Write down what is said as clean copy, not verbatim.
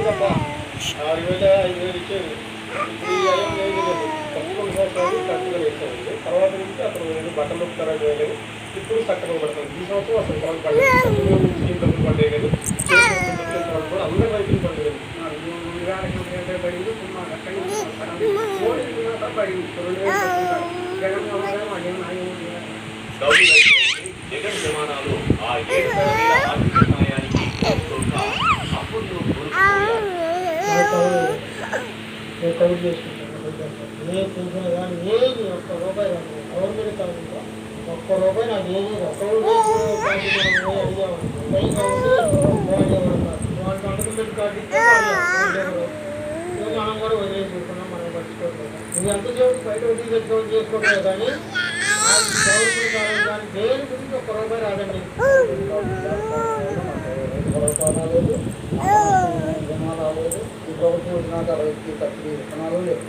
తప్ప 6,000 5,000 ఇచ్చేది. ఇప్పుడు ఈ అయం లేదు లేదు. ఫస్ట్ 2 సంవత్సరాలు కరెక్ట్‌గా వేసామండి. తర్వాత నుంచి అతను ఏదో బట్టలు నొక్కుతారని వేయలేదు. ఇప్పుడు సక్రమంగా పడుతుంది. ఈ సంవత్సరం అసలు ఇంతవరకు పడలేదు. స్కీమ్ డబ్బులు పడలేదు లేదు. ఇంతవరకు కూడా అందరూ రైతులు పడలేదు. జగన్ విమానాలు ఆ 7,000 ఆర్థిక సహాయానికి అప్పుడు కౌంట్ చేసుకుంటాను. ఏ పెన్షన్ కానీ ఏది ఒక్క రూపాయి కానీ గవర్నమెంట్ కాకుండా ఒక్క రూపాయి నాకు ఏది ఒక్క రూపాయి వాళ్ళకి అనుకున్నట్టు కార్డు ఇస్తే మనం కూడా వదిలేసుకుంటున్నాం. మనం పట్టుకోవట్లేదు. నువ్వు ఎంత చేసి బయట వదిలి పెట్టుకోవడం చేసుకోవట్లేదు కానీ గవర్నమెంట్ కాదు కానీ దేని గురించి ఒక్క రూపాయి రాదండి. రాలేదు, జనాలు రాలేదు. ఈ ప్రభుత్వం వచ్చినాక రైతుకి ఖర్చు విత్తనాలు లేవు.